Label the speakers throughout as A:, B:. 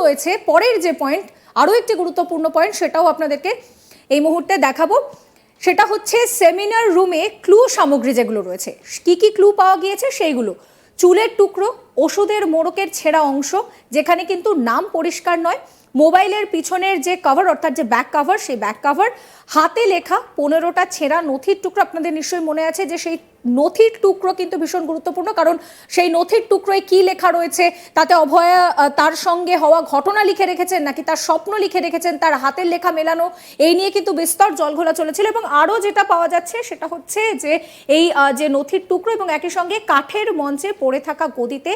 A: রয়েছে পরের যে পয়েন্ট, আরও একটি গুরুত্বপূর্ণ পয়েন্ট, সেটাও আপনাদেরকে এই মুহূর্তে দেখাবো। সেটা হচ্ছে সেমিনার রুমে ক্লু সামগ্রী যেগুলো রয়েছে, কি কি ক্লু পাওয়া গিয়েছে সেইগুলো: চুলের টুকরো, ওষুধের মোড়কের ছেঁড়া অংশ যেখানে কিন্তু নাম পরিষ্কার নয়, মোবাইলের পিছনের যে কভার অর্থাৎ যে ব্যাক কভার, সেই ব্যাক কভার, হাতে লেখা 15টা ছেঁড়া নথির টুকরো। আপনাদের নিশ্চয়ই মনে আছে যে সেই নথির টুকরো কিন্তু ভীষণ গুরুত্বপূর্ণ, কারণ সেই নথির টুকরোয় কি লেখা রয়েছে, তাতে অভয়া তার সঙ্গে হওয়া ঘটনা লিখে রেখেছেন নাকি তার স্বপ্ন লিখে রেখেছেন, তার হাতের লেখা মেলানো, এই নিয়ে কিন্তু বিস্তর জলঘোলা চলেছিল। এবং আরও যেটা পাওয়া যাচ্ছে সেটা হচ্ছে যে এই যে নথির টুকরো এবং একই সঙ্গে কাঠের মঞ্চে পড়ে থাকা গদিতে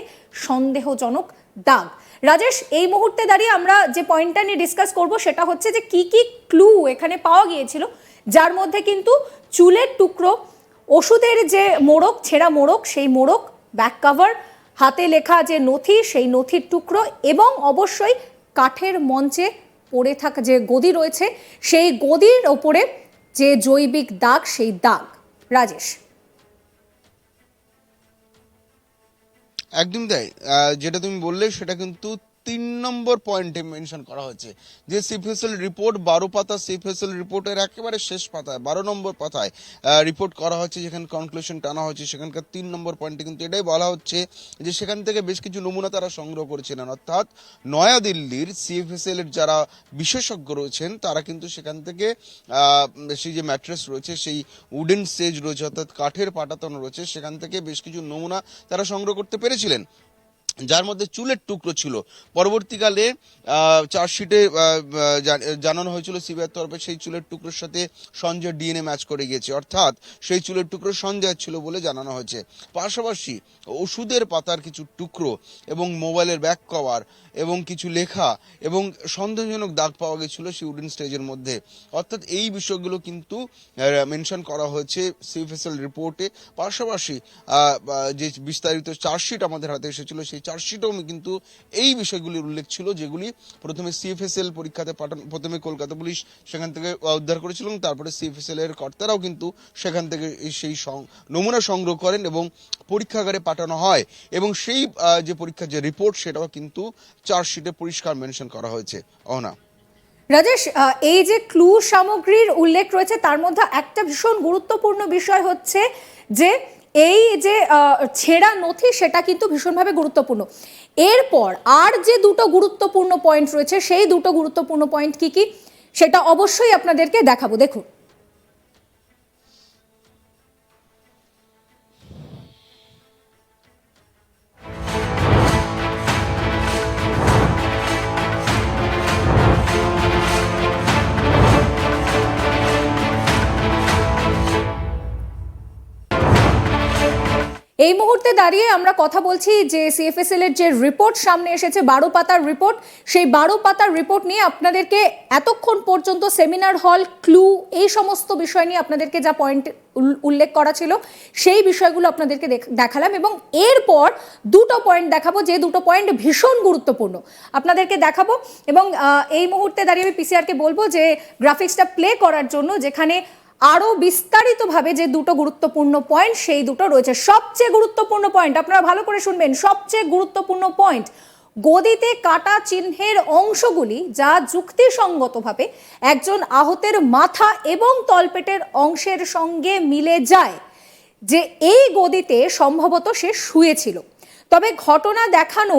A: সন্দেহজনক দাগ। রাজেশ, এই মুহূর্তে দাঁড়িয়ে আমরা যে পয়েন্টটা নিয়ে ডিসকাস করব সেটা হচ্ছে যে কি কি ক্লু এখানে পাওয়া গিয়েছিল, যার মধ্যে কিন্তু চুলের টুকরো, ওষুধের যে মোড়ক, ছেঁড়া মোড়ক, সেই মোড়ক, ব্যাক কভার, হাতে লেখা যে নথি, সেই নথির টুকরো এবং অবশ্যই কাঠের মঞ্চে পড়ে থাকা যে গদি রয়েছে, সেই গদির ওপরে যে জৈবিক দাগ, সেই দাগ। রাজেশ।
B: একদম তাই, যেটা তুমি বললে সেটা কিন্তু 3 নম্বর পয়েন্টে মেনশন করা হয়েছে যে সিপিএসএল রিপোর্ট 12 পাতা, সিপিএসএল রিপোর্টের একেবারে শেষ পাতায় 12 নম্বর পাতায় রিপোর্ট করা হচ্ছে, যেখানে কনক্লুশন টানা হচ্ছে। সেখানকার 3 নম্বর পয়েন্টে কিন্তু এটাই বলা হচ্ছে যে সেখান থেকে বেশ কিছু নমুনা তারা সংগ্রহ করেছিলেন, অর্থাৎ নয়াদিল্লির সিএফএসএল এর যারা বিশেষজ্ঞ রয়েছেন তারা কিন্তু সেখান থেকে সেই যে ম্যাট্রেস রয়েছে, সেই উডেন স্টেজ রয়েছে অর্থাৎ কাঠের পাটাতন রয়েছে, সেখান থেকে বেশ কিছু নমুনা তারা সংগ্রহ করতে পেরেছিলেন, যার মধ্যে চুলের টুকরো ছিল। পরবর্তীকালে চার্জশিটে জানানো হয়েছিল সিবিআইয়ের তরফে সেই চুলের টুকরোর সাথে সঞ্জয়ের ডিএনএ ম্যাচ করে গিয়েছে, অর্থাৎ সেই চুলের টুকরো সঞ্জয়ের ছিল বলে জানানো হয়েছে। পাশাপাশি ওষুধের পাতার কিছু টুকরো এবং মোবাইলের ব্যাক কভার এবং কিছু লেখা এবং সন্দেহজনক দাগ পাওয়া গেছিল সেই উডেন স্টেজের মধ্যে, অর্থাৎ এই বিষয়গুলো কিন্তু মেনশন করা হয়েছে সিএফএসএল রিপোর্টে। পাশাপাশি যে বিস্তারিত চার্জশিট আমাদের হাতে এসেছিল, সেই চার্জশিটেও কিন্তু এই বিষয়গুলির উল্লেখ ছিল, যেগুলি প্রথমে সিএফএসএল পরীক্ষাতে প্রথমে কলকাতা পুলিশ সেখান থেকে উদ্ধার করেছিল এবং তারপরে সিএফএসএল এর কর্তারাও কিন্তু সেখান থেকে সেই নমুনা সংগ্রহ করেন এবং পরীক্ষাগারে পাঠানো হয়, এবং সেই যে পরীক্ষার যে রিপোর্ট সেটাও কিন্তু চার্জশিটে পরিষ্কার মেনশন করা হয়েছে। অহনা।
A: রাজেশ, এই যে ক্লু সামগ্রীর উল্লেখ রয়েছে তার মধ্যে একটা ভীষণ গুরুত্বপূর্ণ বিষয় হচ্ছে যে এই যে ছেঁড়া নথি, সেটা কিন্তু ভীষণভাবে গুরুত্বপূর্ণ। এরপর আর যে দুটো গুরুত্বপূর্ণ পয়েন্ট রয়েছে, সেই দুটো গুরুত্বপূর্ণ পয়েন্ট কি কি সেটা অবশ্যই আপনাদেরকে দেখাবো, দেখুন। এই মুহূর্তে দাঁড়িয়ে আমরা কথা বলছি যে সিএফএসএল এর যে রিপোর্ট সামনে এসেছে, 12 পাতার রিপোর্ট, সেই 12 পাতার রিপোর্ট নিয়ে আপনাদেরকে এতক্ষণ পর্যন্ত সেমিনার হল, ক্লু, এই সমস্ত বিষয় নিয়ে আপনাদেরকে যা পয়েন্ট উল্লেখ করা ছিল সেই বিষয়গুলো আপনাদেরকে দেখালাম, এবং এরপর দুটো পয়েন্ট দেখাবো, যে দুটো পয়েন্ট ভীষণ গুরুত্বপূর্ণ আপনাদেরকে দেখাবো। এবং এই মুহূর্তে দাঁড়িয়ে আমি পিসিআরকে বলবো যে গ্রাফিক্সটা প্লে করার জন্য, যেখানে আরো বিস্তারিতভাবে যে দুটো গুরুত্বপূর্ণ পয়েন্ট সেই দুটো রয়েছে। সবচেয়ে গুরুত্বপূর্ণ পয়েন্ট, আপনারা ভালো করে শুনবেন, সবচেয়ে গুরুত্বপূর্ণ পয়েন্ট: গদিতে কাটা চিহ্নের অংশগুলি যা যুক্তিসঙ্গতভাবে একজন আহতের মাথা এবং তলপেটের অংশের সঙ্গে মিলে যায়, যে এই গদিতে সম্ভবত সে শুয়েছিল। তবে ঘটনা দেখানো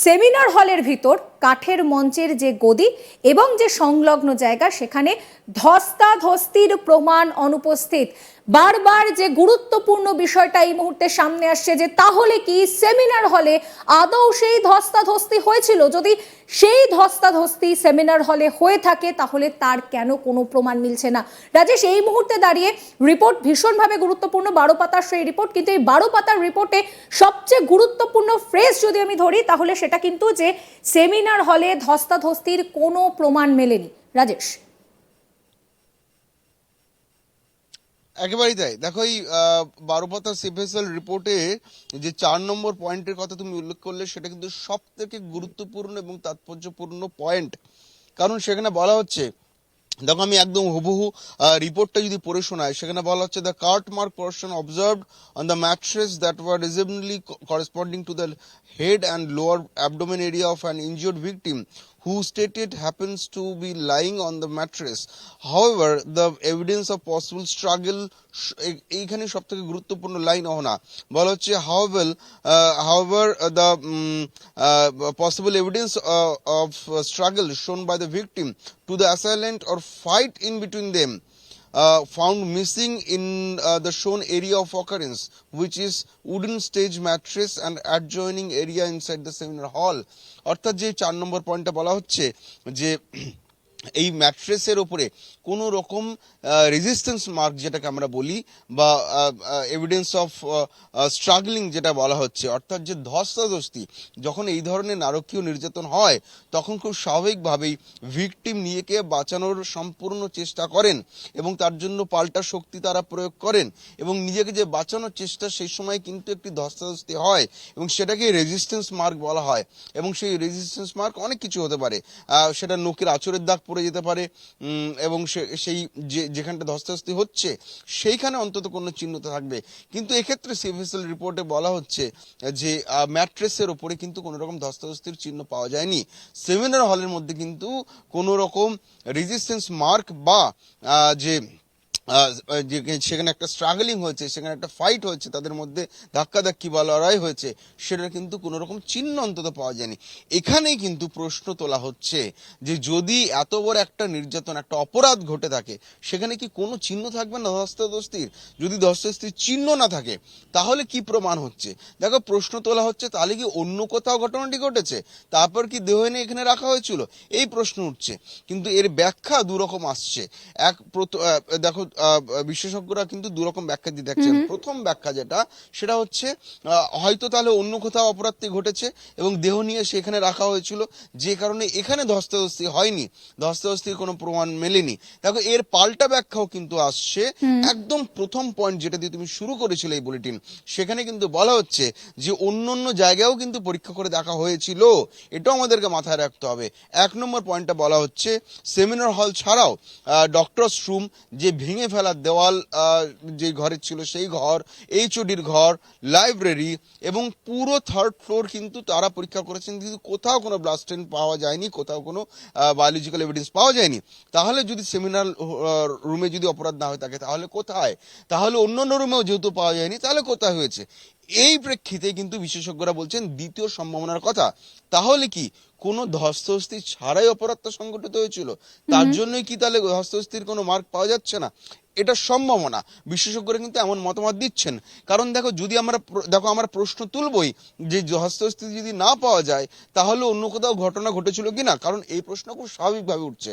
A: সেমিনার হলের ভিতর কাঠের মঞ্চের যে গদি এবং যে সংলগ্ন জায়গা, সেখানে ধস্তাধস্তির প্রমাণ অনুপস্থিত। বারবার যে গুরুত্বপূর্ণ বিষয়টা এই মুহূর্তে সামনে আসছে, যে তাহলে কি সেমিনার হলে আদৌ সেই ধস্তাধস্তি হয়েছিল? যদি সেই ধস্তাধস্তি সেমিনার হলে হয়ে থাকে তাহলে তার কেন কোনো প্রমাণ মিলছে না? রাজেশ, এই মুহূর্তে দাঁড়িয়ে রিপোর্ট ভীষণভাবে গুরুত্বপূর্ণ, 12 পাতার সেই রিপোর্ট, কিন্তু এই 12 পাতার রিপোর্টে সবচেয়ে গুরুত্বপূর্ণ ফ্রেজ যদি আমি ধরি তাহলে সেটা কিন্তু যে সেমিনার হলে ধস্তাধস্তির কোনো প্রমাণ মেলেনি। রাজেশ।
B: একেবারেই তাই। দেখো, এই 12 পাতা সিপিএসএল রিপোর্টে যে 4 নম্বর পয়েন্টের কথা তুমি উল্লেখ করলে সেটা কিন্তু সব থেকে গুরুত্বপূর্ণ এবং তাৎপর্যপূর্ণ পয়েন্ট, কারণ সেখানে বলা হচ্ছে দেখো আমি একদম হুবহু রিপোর্টটা যদি পড়ে শোনাই, সেখানে বলা হচ্ছে the cut mark portion observed on the mattress that were reasonably corresponding to the head and lower abdomen area of an injured victim who stated happens to be lying on the mattress. However, the evidence of possible struggle, এইখানে সব থেকে গুরুত্বপূর্ণ line না বলা হচ্ছে however the possible evidence of struggle shown by the victim to the assailant or fight in between them found missing in the shown area of occurrence, which is wooden stage mattress and adjoining area inside the seminar hall. অর্থাৎ যে 4 নম্বর পয়েন্টটা বলা হচ্ছে যে এই ম্যাট্রেসের ওপরে কোনো রকম রেজিস্ট্যান্স মার্ক যেটাকে আমরা বলি বা এভিডেন্স অফ স্ট্রাগলিং যেটা বলা হচ্ছে, অর্থাৎ যে ধস্তাধস্তি যখন এই ধরনের নারকীয় নির্যাতন হয় তখন খুব স্বাভাবিকভাবেই ভিকটিম নিজেকে বাঁচানোর সম্পূর্ণ চেষ্টা করেন এবং তার জন্য পাল্টা শক্তি তারা প্রয়োগ করেন এবং নিজেকে যে বাঁচানোর চেষ্টা সেই সময় কিন্তু একটি ধস্তাধস্তি হয় এবং সেটাকে রেজিস্ট্যান্স মার্ক বলা হয়। এবং সেই রেজিস্ট্যান্স মার্ক অনেক কিছু হতে পারে, সেটা নোকের আঁচড়ের দাগ পড়ে যেতে পারে এবং সেই যেখানটা ধস্তাধস্তি হচ্ছে সেইখানে অন্তত কোনো চিহ্ন থাকবে। কিন্তু এক্ষেত্রে সিএফএসএল রিপোর্টে বলা হচ্ছে যে ম্যাট্রেসের ওপরে কিন্তু কোনো রকম ধস্তাধস্তির চিহ্ন পাওয়া যায়নি। সেমিনার হলের মধ্যে কিন্তু কোনো রকম রেজিস্ট্যান্স মার্ক বা যে সেখানে একটা স্ট্রাগলিং হয়েছে, সেখানে একটা ফাইট হয়েছে, তাদের মধ্যে ধাক্কাধাক্কি বা লড়াই হয়েছে, সেটার কিন্তু কোনো রকম চিহ্ন অন্তত পাওয়া যায়নি। এখানেই কিন্তু প্রশ্ন তোলা হচ্ছে যে যদি এত বড় একটা নির্যাতন, একটা অপরাধ ঘটে থাকে, সেখানে কি কোনো চিহ্ন থাকবে না ধস্তাধস্তির? যদি ধস্তাধস্তির চিহ্ন না থাকে তাহলে কি প্রমাণ হচ্ছে? দেখো প্রশ্ন তোলা হচ্ছে তাহলে কি অন্য কোথাও ঘটনাটি ঘটেছে, তারপর কি দেহ এনে এখানে রাখা হয়েছিল, এই প্রশ্ন উঠছে। কিন্তু এর ব্যাখ্যা দুরকম আসছে। দেখো বিশেষজ্ঞরা কিন্তু দুরকম ব্যাখ্যা দিয়ে দেখছেন। প্রথম ব্যাখ্যা যেটা, সেটা হচ্ছে হয়তো তাহলে অন্য কোথাও অপরাধটি ঘটেছে এবং দেহ নিয়ে সেখানে রাখা হয়েছিল, যে কারণে এখানে ধস্তাধস্তি হয়নি, ধস্তাধস্তির কোনো প্রমাণ মেলেনি। দেখো এর পাল্টা ব্যাখ্যাও কিন্তু আসছে। একদম প্রথম পয়েন্ট যেটা দিয়ে তুমি শুরু করেছিলে এই বুলেটিন, সেখানে কিন্তু বলা হচ্ছে যে অন্য অন্য জায়গায়ও কিন্তু পরীক্ষা করে দেখা হয়েছিল, এটাও আমাদেরকে মাথায় রাখতে হবে। 1 নম্বর পয়েন্টটা বলা হচ্ছে সেমিনার হল ছাড়াও ডক্টরস রুম, যে ভেঙে ফেলা দেওয়াল যে ঘরের ছিল সেই ঘর, এইচওডির ঘর, লাইব্রেরি এবং পুরো 3rd ফ্লোর কিন্তু তারা পরীক্ষা করেছেন, কিন্তু কোথাও কোনো ব্লাড স্টেন পাওয়া যায়নি, কোথাও কোনো বায়োলজিক্যাল এভিডেন্স পাওয়া যায়নি। তাহলে যদি সেমিনার রুমে যদি অপরাধ না হয়ে থাকে তাহলে কোথায়? তাহলে অন্যান্য রুমেও যেহেতু পাওয়া যায়নি তাহলে কোথায় হয়েছে? এই প্রেক্ষিতে কিন্তু বিশেষজ্ঞরা বলছেন দ্বিতীয় সম্ভাবনার কথা। তাহলে কি কোনো ধস্তাধস্তি ছাড়াই অপরাধটা সংঘটিত হয়েছিল? তার জন্যই কি তাহলে ধস্তাধস্তির কোনো মার্ক পাওয়া যাচ্ছে না? এটা সম্ভাবনা। বিশেষজ্ঞরা কিন্তু এমন মতামত দিচ্ছেন। কারণ দেখো আমরা প্রশ্ন তুলবই যে ধস্তাধস্তি যদি না পাওয়া যায় তাহলে অন্য কোথাও ঘটনা ঘটেছিল কিনা, কারণ এই প্রশ্ন খুব স্বাভাবিকভাবে উঠছে।